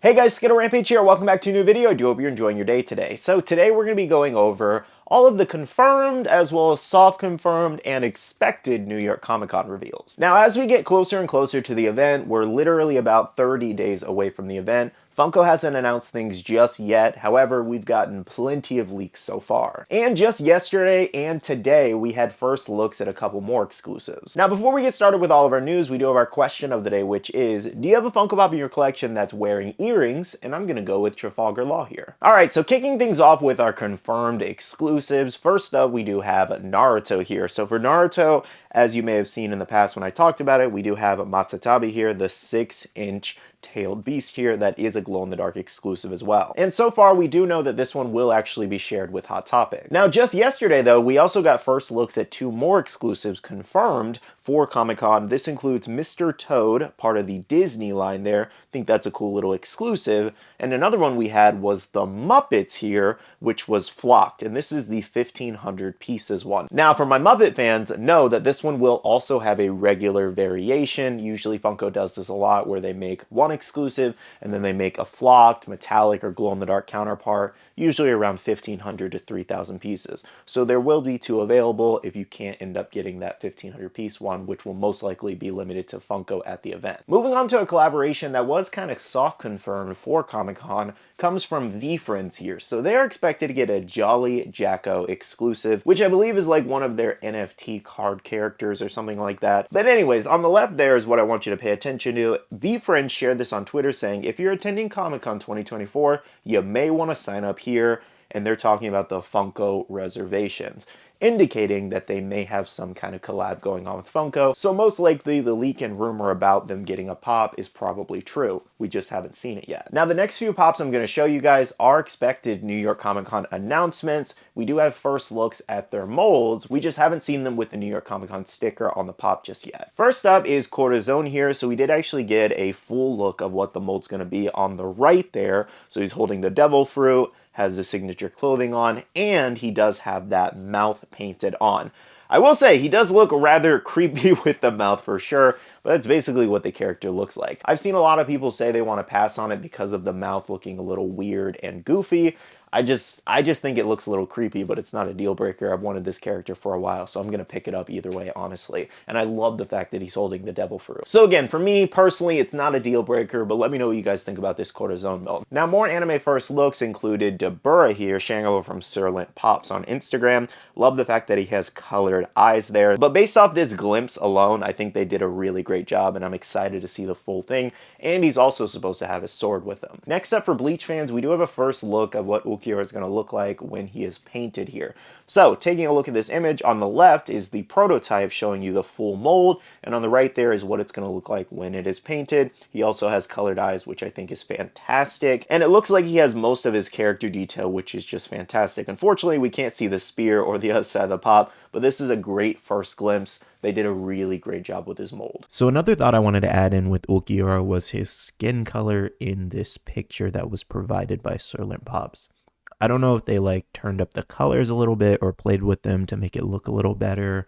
Hey guys, SkittleRampage here. Welcome back to a new video. I do hope you're enjoying your day today. So today we're going to be going over all of the confirmed as well as soft confirmed and expected New York Comic Con reveals. Now, as we get closer and closer to the event, we're literally about 30 days away from the event. Funko hasn't announced things just yet, however, we've gotten plenty of leaks so far. And just yesterday and today, we had first looks at a couple more exclusives. Now, before we get started with all of our news, we do have our question of the day, which is, do you have a Funko Pop in your collection that's wearing earrings? And I'm gonna go with Trafalgar Law here. Alright, so kicking things off with our confirmed exclusives, first up, we do have Naruto here. So for Naruto, as you may have seen in the past when I talked about it, we do have Matatabi here, the 6-inch tailed beast here that is a glow-in-the-dark exclusive as well. And so far, we do know that this one will actually be shared with Hot Topic. Now, just yesterday, though, we also got first looks at two more exclusives confirmed for Comic-Con. This includes Mr. Toad, part of the Disney line there. I think that's a cool little exclusive. And another one we had was the Muppets here, which was flocked. And this is the 1,500 pieces one. Now, for my Muppet fans, know that this one will also have a regular variation. Usually Funko does this a lot where they make one exclusive and then they make a flocked, metallic, or glow-in-the-dark counterpart, usually around 1,500 to 3,000 pieces. So there will be two available if you can't end up getting that 1,500 piece one, which will most likely be limited to Funko at the event. Moving on to a collaboration that was kind of soft confirmed for Comic-Con comes from VeeFriends here. So they're expected to get a Jolly Jacko exclusive, which I believe is like one of their NFT card characters or something like that. But anyways, on the left there is what I want you to pay attention to. VeeFriends shared this on Twitter saying, if you're attending Comic-Con 2024, you may want to sign up here. And they're talking about the Funko reservations, indicating that they may have some kind of collab going on with Funko. So most likely the leak and rumor about them getting a pop is probably true. We just haven't seen it yet. Now the next few pops I'm going to show you guys are expected New York Comic Con announcements. We do have first looks at their molds. We just haven't seen them with the New York Comic Con sticker on the pop just yet. First up is Corazon here. So we did actually get a full look of what the mold's going to be on the right there. So he's holding the devil fruit, has the signature clothing on, and he does have that mouth painted on. I will say, he does look rather creepy with the mouth for sure, but that's basically what the character looks like. I've seen a lot of people say they want to pass on it because of the mouth looking a little weird and goofy. I just think it looks a little creepy, but it's not a deal breaker. I've wanted this character for a while, so I'm going to pick it up either way, honestly. And I love the fact that he's holding the devil fruit. So again, for me, personally, it's not a deal breaker, but let me know what you guys think about this Corazon build. Now, more anime first looks included Deborah here, sharing over from Sirlent Pops on Instagram. Love the fact that he has colored eyes there. But based off this glimpse alone, I think they did a really great job, and I'm excited to see the full thing. And he's also supposed to have his sword with him. Next up for Bleach fans, we do have a first look of what Ulquiorra is going to look like when he is painted here. So, taking a look at this image, on the left is the prototype showing you the full mold, and on the right there is what it's going to look like when it is painted. He also has colored eyes, which I think is fantastic, and it looks like he has most of his character detail, which is just fantastic. Unfortunately, we can't see the spear or the other side of the pop, but this is a great first glimpse. They did a really great job with his mold. So another thought I wanted to add in with Ulquiorra was his skin color in this picture that was provided by Sirlent Pops. I don't know if they turned up the colors a little bit or played with them to make it look a little better,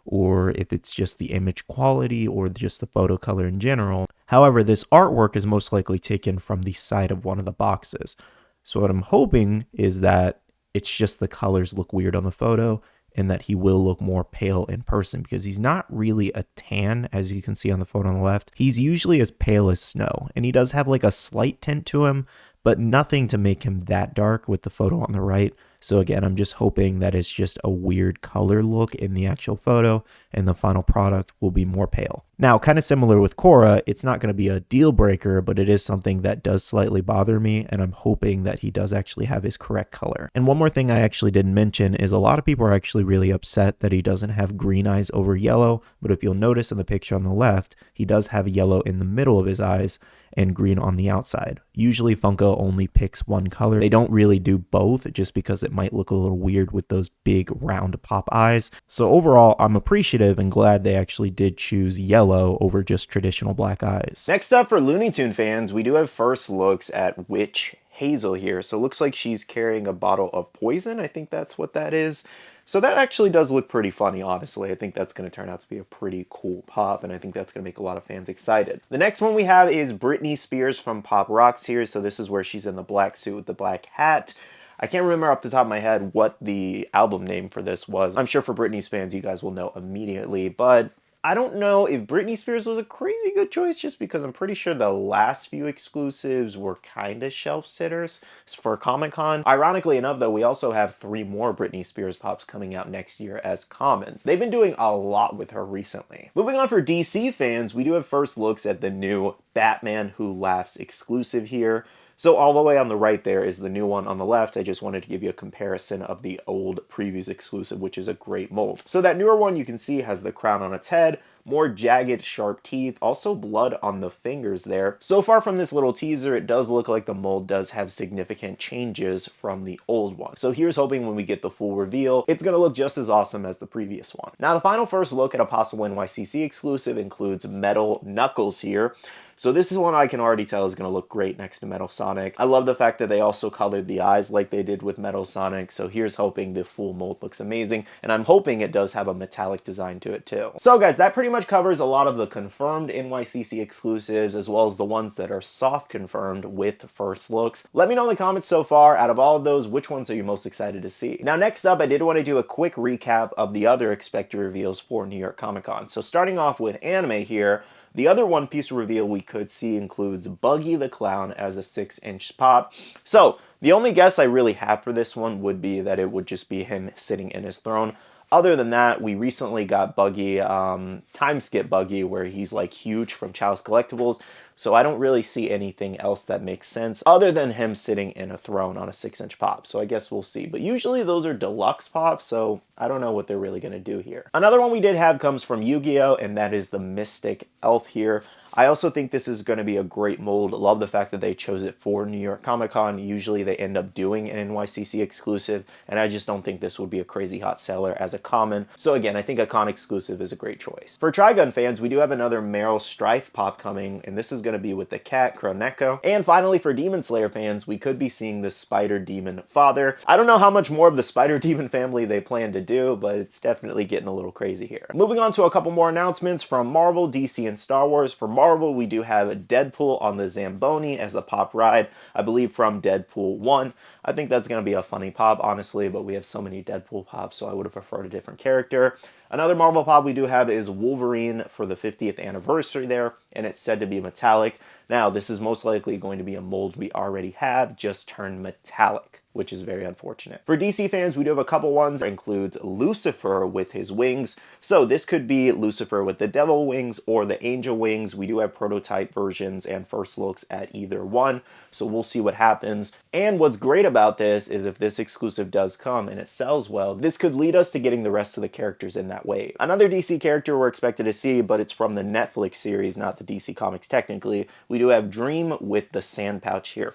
or if it's just the image quality or just the photo color in general. However, this artwork is most likely taken from the side of one of the boxes. So what I'm hoping is that it's just the colors look weird on the photo and that he will look more pale in person, because he's not really a tan, as you can see on the photo on the left. He's usually as pale as snow, and he does have a slight tint to him, but nothing to make him that dark with the photo on the right. So again, I'm just hoping that it's just a weird color look in the actual photo and the final product will be more pale. Now, kind of similar with Korra, it's not going to be a deal breaker, but it is something that does slightly bother me, and I'm hoping that he does actually have his correct color. And one more thing I actually didn't mention is a lot of people are actually really upset that he doesn't have green eyes over yellow, but if you'll notice in the picture on the left, he does have yellow in the middle of his eyes and green on the outside. Usually Funko only picks one color. They don't really do both just because it might look a little weird with those big round pop eyes. So overall, I'm appreciative and glad they actually did choose yellow over just traditional black eyes. Next up for Looney Tune fans, we do have first looks at Witch Hazel here. So it looks like she's carrying a bottle of poison. I think that's what that is. So that actually does look pretty funny, honestly. I think that's going to turn out to be a pretty cool pop, and I think that's going to make a lot of fans excited. The next one we have is Britney Spears from Pop Rocks here. So this is where she's in the black suit with the black hat. I can't remember off the top of my head what the album name for this was. I'm sure for Britney's fans, you guys will know immediately, but I don't know if Britney Spears was a crazy good choice just because I'm pretty sure the last few exclusives were kind of shelf sitters for Comic-Con. Ironically enough, though, we also have 3 more Britney Spears pops coming out next year as commons. They've been doing a lot with her recently. Moving on for DC fans, we do have first looks at the new Batman Who Laughs exclusive here. So all the way on the right there is the new one. On the left, I just wanted to give you a comparison of the old previews exclusive, which is a great mold. So that newer one you can see has the crown on its head, more jagged, sharp teeth, also blood on the fingers there. So far from this little teaser, it does look like the mold does have significant changes from the old one. So here's hoping when we get the full reveal, it's gonna look just as awesome as the previous one. Now the final first look at a possible NYCC exclusive includes Metal Knuckles here. So this is one I can already tell is going to look great next to Metal Sonic. I love the fact that they also colored the eyes like they did with Metal Sonic, so here's hoping the full mold looks amazing, and I'm hoping it does have a metallic design to it too. So guys, that pretty much covers a lot of the confirmed NYCC exclusives, as well as the ones that are soft confirmed with first looks. Let me know in the comments so far, out of all of those, which ones are you most excited to see? Now next up, I did want to do a quick recap of the other expected reveals for New York Comic Con. So starting off with anime here, the other One Piece reveal we could see includes Buggy the Clown as a 6-inch pop. So the only guess I really have for this one would be that it would just be him sitting in his throne. Other than that, we recently got Buggy, time skip Buggy, where he's like huge from Chow's Collectibles. So I don't really see anything else that makes sense other than him sitting in a throne on a 6-inch pop. So I guess we'll see. But usually those are deluxe pops, so I don't know what they're really going to do here. Another one we did have comes from Yu-Gi-Oh! And that is the Mystic Elf here. I also think this is going to be a great mold. Love the fact that they chose it for New York Comic Con. Usually they end up doing an NYCC exclusive, and I just don't think this would be a crazy hot seller as a common. So again, I think a con exclusive is a great choice. For Trigun fans, we do have another Meryl Strife pop coming, and this is going to be with the cat, Kroneko. And finally, for Demon Slayer fans, we could be seeing the Spider Demon father. I don't know how much more of the Spider Demon family they plan to do, but it's definitely getting a little crazy here. Moving on to a couple more announcements from Marvel, DC, and Star Wars. For Marvel, we do have Deadpool on the Zamboni as a pop ride, I believe from Deadpool 1. I think that's going to be a funny pop, honestly, but we have so many Deadpool pops, so I would have preferred a different character. Another Marvel pop we do have is Wolverine for the 50th anniversary there, and it's said to be metallic. Now, this is most likely going to be a mold we already have, just turned metallic, which is very unfortunate. For DC fans, we do have a couple ones that includes Lucifer with his wings. So this could be Lucifer with the devil wings or the angel wings. We do have prototype versions and first looks at either one, so we'll see what happens. And what's great about this is if this exclusive does come and it sells well, this could lead us to getting the rest of the characters in that wave. Another DC character we're expected to see, but it's from the Netflix series, not the DC Comics technically. We do have Dream with the sand pouch here.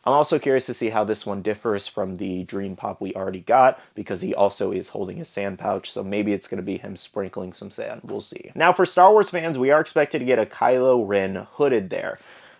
I'm also curious to see how this one differs from the Dream Pop we already got, because he also is holding a sand pouch, so maybe it's going to be him sprinkling some sand. We'll see. Now for Star Wars fans, we are expected to get a Kylo Ren hooded there.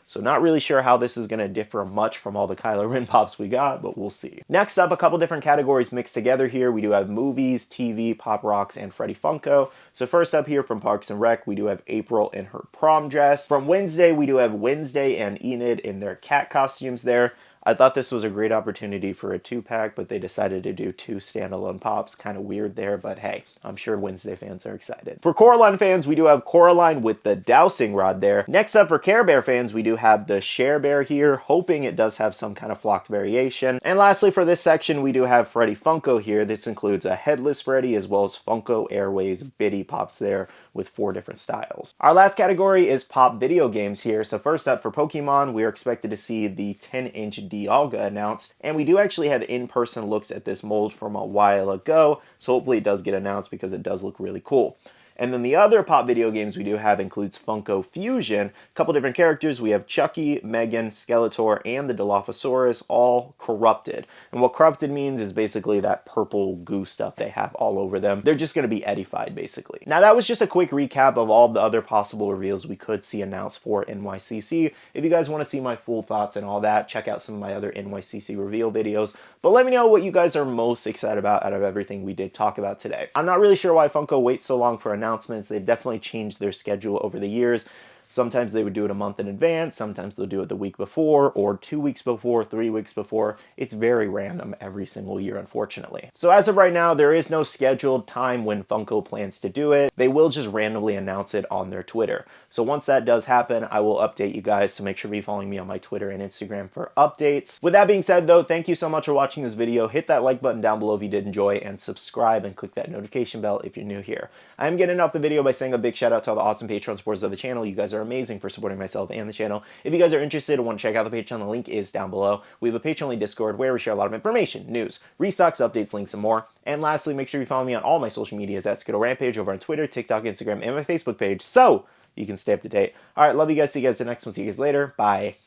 So not really sure how this is going to differ much from all the Kylo Ren pops we got, but we'll see. Next up, a couple different categories mixed together here. We do have movies, TV, Pop Rocks, and Freddy Funko. So first up here from Parks and Rec, we do have April in her prom dress. From Wednesday, we do have Wednesday and Enid in their cat costumes there. I thought this was a great opportunity for a 2-pack, but they decided to do 2 standalone pops. Kind of weird there, but hey, I'm sure Wednesday fans are excited. For Coraline fans, we do have Coraline with the dowsing rod there. Next up for Care Bear fans, we do have the Share Bear here, hoping it does have some kind of flocked variation. And lastly, for this section, we do have Freddy Funko here. This includes a headless Freddy as well as Funko Airways Biddy pops there with 4 different styles. Our last category is pop video games here. So first up for Pokemon, we are expected to see the 10-inch Dialga announced, and we do actually have in-person looks at this mold from a while ago, so hopefully it does get announced because it does look really cool. And then the other pop video games we do have includes Funko Fusion, a couple different characters. We have Chucky, Megan, Skeletor, and the Dilophosaurus, all corrupted. And what corrupted means is basically that purple goo stuff they have all over them. They're just going to be edified, basically. Now, that was just a quick recap of all of the other possible reveals we could see announced for NYCC. If you guys want to see my full thoughts and all that, check out some of my other NYCC reveal videos. But let me know what you guys are most excited about out of everything we did talk about today. I'm not really sure why Funko waits so long for announcements. They've definitely changed their schedule over the years. Sometimes they would do it a month in advance, sometimes they'll do it the week before, or 2 weeks before, 3 weeks before. It's very random every single year, unfortunately. So as of right now, there is no scheduled time when Funko plans to do it. They will just randomly announce it on their Twitter. So once that does happen, I will update you guys, so make sure to be following me on my Twitter and Instagram for updates. With that being said though, thank you so much for watching this video. Hit that like button down below if you did enjoy, and subscribe and click that notification bell if you're new here. I'm getting off the video by saying a big shout out to all the awesome Patreon supporters of the channel. You guys are amazing for supporting myself and the channel. If you guys are interested and want to check out the Patreon, the link is down below. We have a Patreon Discord where we share a lot of information, news, restocks, updates, links, and more. And lastly, make sure you follow me on all my social medias at SkittleRampage over on Twitter, TikTok, Instagram, and my Facebook page, so you can stay up to date. All right, love you guys. See you guys in the next one. See you guys later. Bye.